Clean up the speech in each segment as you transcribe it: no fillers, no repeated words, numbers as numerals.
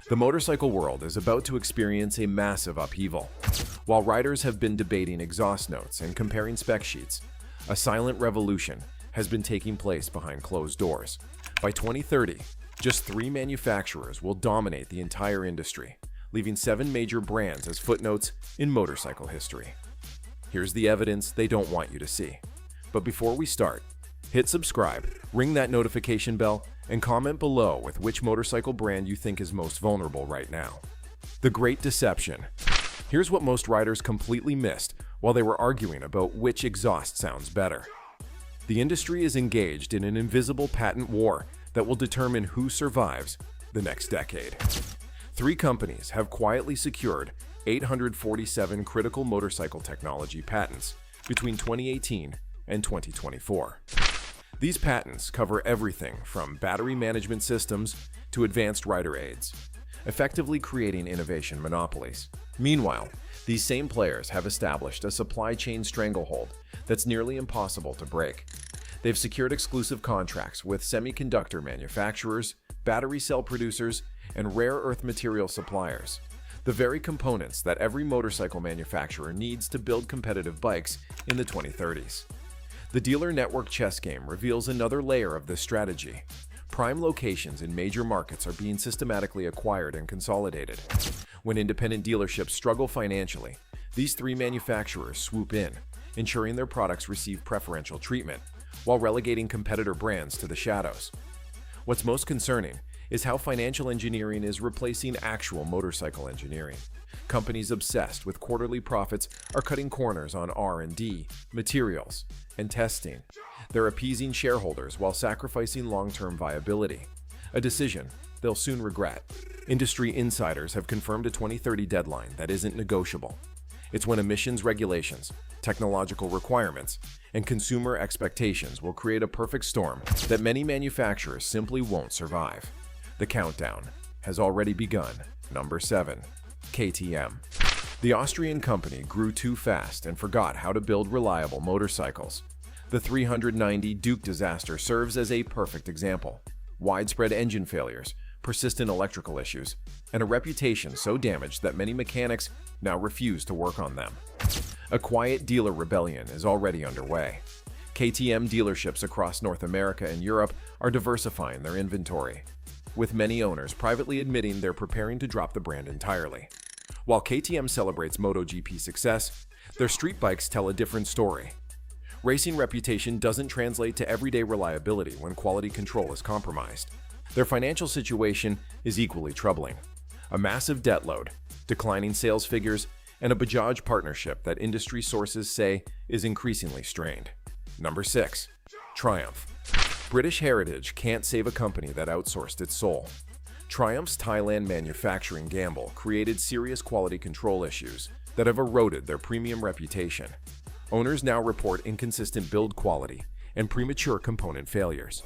The motorcycle world is about to experience a massive upheaval. While riders have been debating exhaust notes and comparing spec sheets, a silent revolution has been taking place behind closed doors. By 2030, just 3 manufacturers will dominate the entire industry, leaving 7 major brands as footnotes in motorcycle history. Here's the evidence they don't want you to see. But before we start, hit subscribe, ring that notification bell, and comment below with which motorcycle brand you think is most vulnerable right now. The Great Deception. Here's what most riders completely missed while they were arguing about which exhaust sounds better. The industry is engaged in an invisible patent war that will determine who survives the next decade. 3 companies have quietly secured 847 critical motorcycle technology patents between 2018 and 2024. These patents cover everything from battery management systems to advanced rider aids, effectively creating innovation monopolies. Meanwhile, these same players have established a supply chain stranglehold that's nearly impossible to break. They've secured exclusive contracts with semiconductor manufacturers, battery cell producers, and rare earth material suppliers, the very components that every motorcycle manufacturer needs to build competitive bikes in the 2030s. The dealer network chess game reveals another layer of this strategy. Prime locations in major markets are being systematically acquired and consolidated. When independent dealerships struggle financially, these 3 manufacturers swoop in, ensuring their products receive preferential treatment, while relegating competitor brands to the shadows. What's most concerning is how financial engineering is replacing actual motorcycle engineering. Companies obsessed with quarterly profits are cutting corners on R&D, materials, and testing. They're appeasing shareholders while sacrificing long-term viability, a decision they'll soon regret. Industry insiders have confirmed a 2030 deadline that isn't negotiable. It's when emissions regulations, technological requirements, and consumer expectations will create a perfect storm that many manufacturers simply won't survive. The countdown has already begun. Number 7. KTM. The Austrian company grew too fast and forgot how to build reliable motorcycles. The 390 Duke disaster serves as a perfect example. Widespread engine failures, persistent electrical issues, and a reputation so damaged that many mechanics now refuse to work on them. A quiet dealer rebellion is already underway. KTM dealerships across North America and Europe are diversifying their inventory, with many owners privately admitting they're preparing to drop the brand entirely. While KTM celebrates MotoGP success, their street bikes tell a different story. Racing reputation doesn't translate to everyday reliability when quality control is compromised. Their financial situation is equally troubling. A massive debt load, declining sales figures, and a Bajaj partnership that industry sources say is increasingly strained. Number 6. Triumph. British heritage can't save a company that outsourced its soul. Triumph's Thailand manufacturing gamble created serious quality control issues that have eroded their premium reputation. Owners now report inconsistent build quality and premature component failures.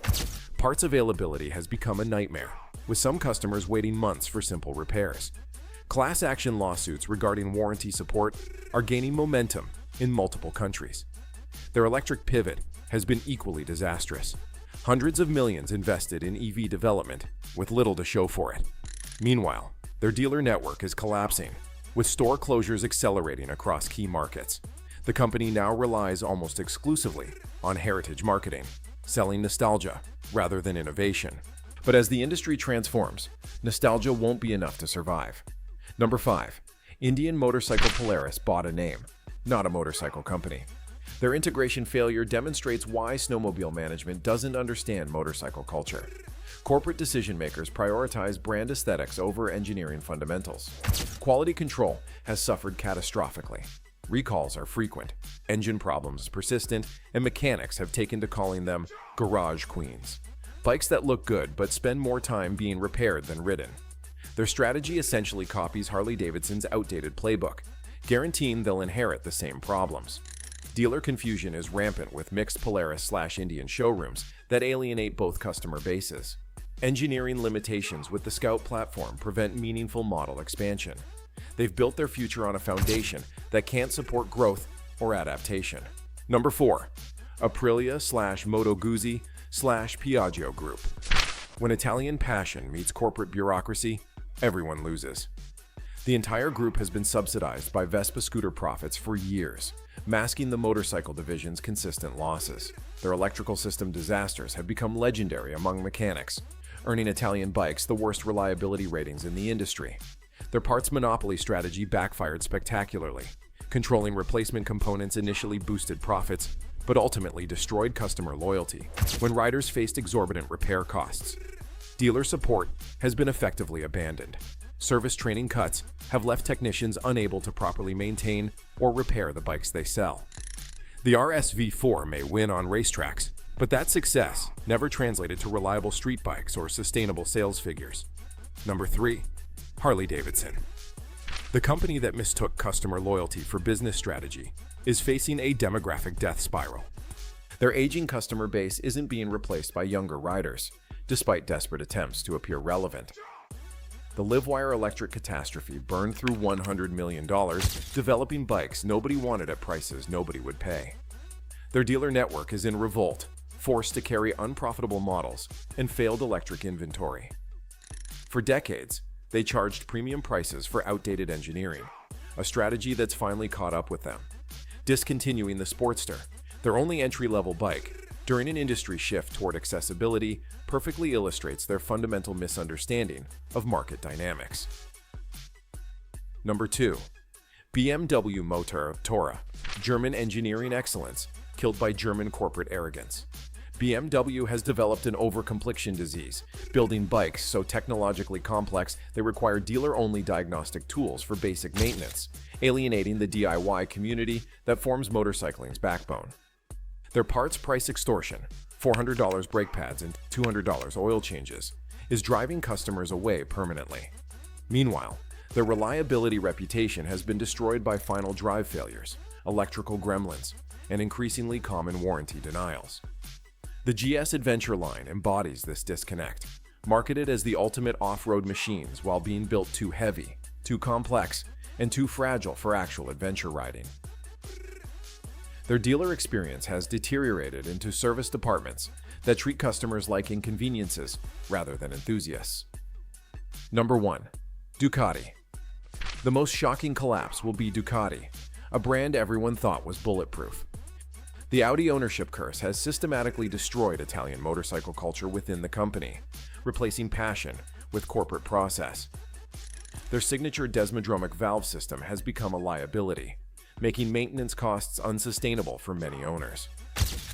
Parts availability has become a nightmare, with some customers waiting months for simple repairs. Class action lawsuits regarding warranty support are gaining momentum in multiple countries. Their electric pivot has been equally disastrous. Hundreds of millions invested in EV development with little to show for it. Meanwhile, their dealer network is collapsing, with store closures accelerating across key markets. The company now relies almost exclusively on heritage marketing, selling nostalgia rather than innovation. But as the industry transforms, nostalgia won't be enough to survive. Number 5. Indian motorcycle Polaris bought a name, not a motorcycle company. Their integration failure demonstrates why snowmobile management doesn't understand motorcycle culture. Corporate decision-makers prioritize brand aesthetics over engineering fundamentals. Quality control has suffered catastrophically. Recalls are frequent, engine problems persistent, and mechanics have taken to calling them garage queens. Bikes that look good but spend more time being repaired than ridden. Their strategy essentially copies Harley-Davidson's outdated playbook, guaranteeing they'll inherit the same problems. Dealer confusion is rampant with mixed Polaris/Indian showrooms that alienate both customer bases. Engineering limitations with the Scout platform prevent meaningful model expansion. They've built their future on a foundation that can't support growth or adaptation. Number 4. Aprilia/Moto Guzzi/Piaggio Group. When Italian passion meets corporate bureaucracy, everyone loses. The entire group has been subsidized by Vespa scooter profits for years, masking the motorcycle division's consistent losses. Their electrical system disasters have become legendary among mechanics, earning Italian bikes the worst reliability ratings in the industry. Their parts monopoly strategy backfired spectacularly. Controlling replacement components initially boosted profits, but ultimately destroyed customer loyalty when riders faced exorbitant repair costs. Dealer support has been effectively abandoned. Service training cuts have left technicians unable to properly maintain or repair the bikes they sell. The RSV4 may win on racetracks, but that success never translated to reliable street bikes or sustainable sales figures. Number 3. HarleyDavidson. The company that mistook customer loyalty for business strategy is facing a demographic death spiral. Their aging customer base isn't being replaced by younger riders, despite desperate attempts to appear relevant. The Livewire electric catastrophe burned through $100 million developing bikes nobody wanted at prices nobody would pay. Their dealer network is in revolt, forced to carry unprofitable models and failed electric inventory. For decades, they charged premium prices for outdated engineering, a strategy that's finally caught up with them. Discontinuing the Sportster, their only entry-level bike, during an industry shift toward accessibility, perfectly illustrates their fundamental misunderstanding of market dynamics. Number 2. BMW Motor Tora, German engineering excellence, killed by German corporate arrogance. BMW has developed an overcomplexion disease, building bikes so technologically complex they require dealer-only diagnostic tools for basic maintenance, alienating the DIY community that forms motorcycling's backbone. Their parts price extortion, $400 brake pads and $200 oil changes, is driving customers away permanently. Meanwhile, their reliability reputation has been destroyed by final drive failures, electrical gremlins, and increasingly common warranty denials. The GS Adventure line embodies this disconnect, marketed as the ultimate off-road machines while being built too heavy, too complex, and too fragile for actual adventure riding. Their dealer experience has deteriorated into service departments that treat customers like inconveniences rather than enthusiasts. Number 1. Ducati. The most shocking collapse will be Ducati, a brand everyone thought was bulletproof. The Audi ownership curse has systematically destroyed Italian motorcycle culture within the company, replacing passion with corporate process. Their signature desmodromic valve system has become a liability, making maintenance costs unsustainable for many owners.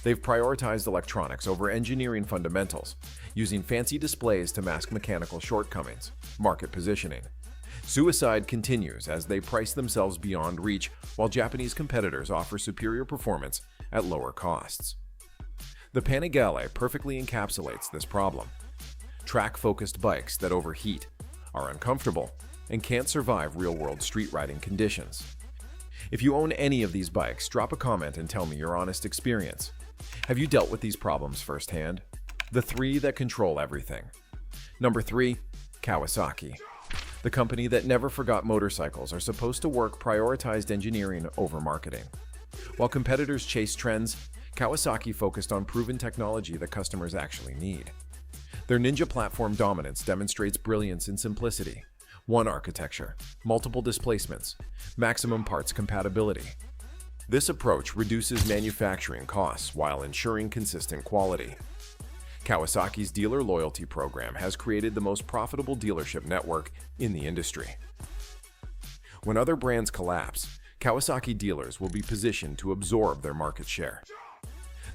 They've prioritized electronics over engineering fundamentals, using fancy displays to mask mechanical shortcomings, market positioning. Suicide continues as they price themselves beyond reach, while Japanese competitors offer superior performance at lower costs. The Panigale perfectly encapsulates this problem. Track-focused bikes that overheat, are uncomfortable, and can't survive real-world street riding conditions. If you own any of these bikes, drop a comment and tell me your honest experience. Have you dealt with these problems firsthand? The 3 that control everything. Number 3. Kawasaki. The company that never forgot motorcycles are supposed to work prioritized engineering over marketing. While competitors chase trends, Kawasaki focused on proven technology that customers actually need. Their Ninja platform dominance demonstrates brilliance in simplicity. One architecture, multiple displacements, maximum parts compatibility. This approach reduces manufacturing costs while ensuring consistent quality. Kawasaki's dealer loyalty program has created the most profitable dealership network in the industry. When other brands collapse, Kawasaki dealers will be positioned to absorb their market share.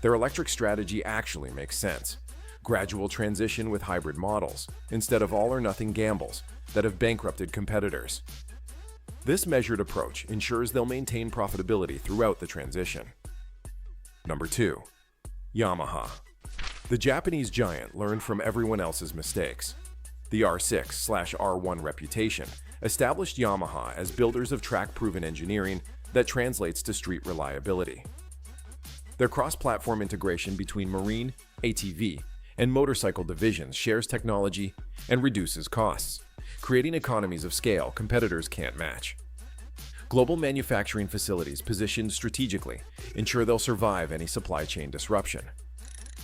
Their electric strategy actually makes sense. Gradual transition with hybrid models, instead of all-or-nothing gambles that have bankrupted competitors. This measured approach ensures they'll maintain profitability throughout the transition. Number 2. Yamaha. The Japanese giant learned from everyone else's mistakes. The R6/R1 reputation established Yamaha as builders of track-proven engineering that translates to street reliability. Their cross-platform integration between marine, ATV, and motorcycle divisions shares technology and reduces costs, creating economies of scale competitors can't match. Global manufacturing facilities positioned strategically ensure they'll survive any supply chain disruption.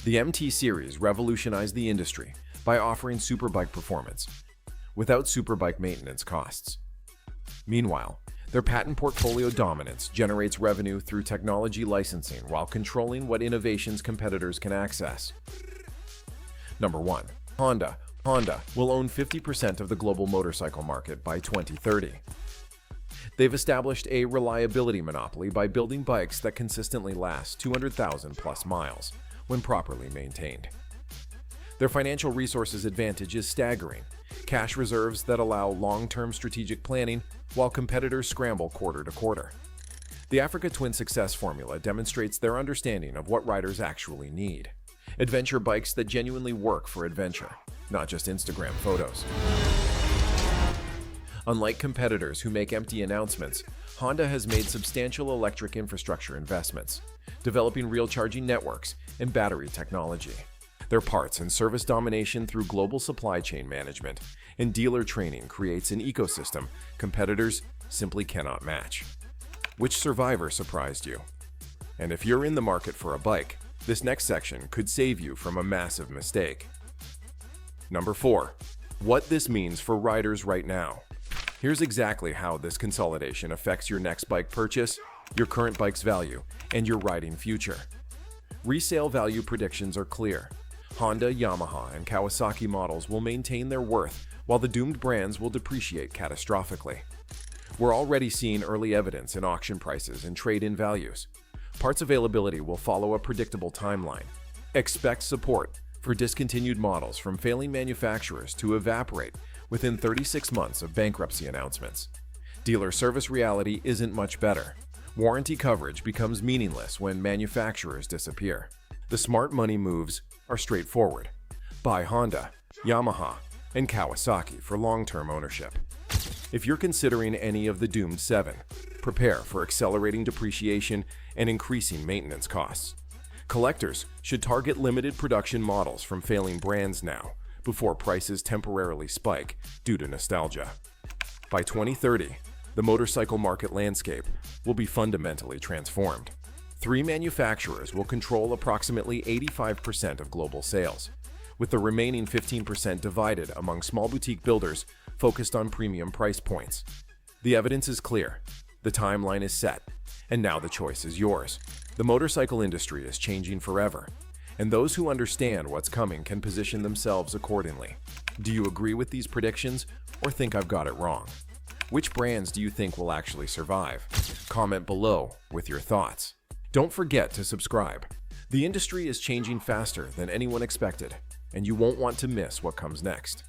The MT series revolutionized the industry by offering superbike performance, without superbike maintenance costs. Meanwhile, their patent portfolio dominance generates revenue through technology licensing while controlling what innovations competitors can access. Number 1. Honda. Honda will own 50% of the global motorcycle market by 2030. They've established a reliability monopoly by building bikes that consistently last 200,000 plus miles when properly maintained. Their financial resources advantage is staggering, cash reserves that allow long-term strategic planning while competitors scramble quarter to quarter. The Africa Twin success formula demonstrates their understanding of what riders actually need. Adventure bikes that genuinely work for adventure, not just Instagram photos. Unlike competitors who make empty announcements, Honda has made substantial electric infrastructure investments, developing real charging networks and battery technology. Their parts and service domination through global supply chain management and dealer training creates an ecosystem competitors simply cannot match. Which survivor surprised you? And if you're in the market for a bike, this next section could save you from a massive mistake. Number 4. What this means for riders right now. Here's exactly how this consolidation affects your next bike purchase, your current bike's value, and your riding future. Resale value predictions are clear. Honda, Yamaha, and Kawasaki models will maintain their worth, while the doomed brands will depreciate catastrophically. We're already seeing early evidence in auction prices and trade-in values. Parts availability will follow a predictable timeline. Expect support for discontinued models from failing manufacturers to evaporate within 36 months of bankruptcy announcements. Dealer service reality isn't much better. Warranty coverage becomes meaningless when manufacturers disappear. The smart money moves are straightforward. Buy Honda, Yamaha, and Kawasaki for long-term ownership. If you're considering any of the doomed 7, prepare for accelerating depreciation and increasing maintenance costs. Collectors should target limited production models from failing brands now, before prices temporarily spike due to nostalgia. By 2030, the motorcycle market landscape will be fundamentally transformed. 3 manufacturers will control approximately 85% of global sales, with the remaining 15% divided among small boutique builders focused on premium price points. The evidence is clear, the timeline is set, and now the choice is yours. The motorcycle industry is changing forever, and those who understand what's coming can position themselves accordingly. Do you agree with these predictions, or think I've got it wrong? Which brands do you think will actually survive? Comment below with your thoughts. Don't forget to subscribe. The industry is changing faster than anyone expected, and you won't want to miss what comes next.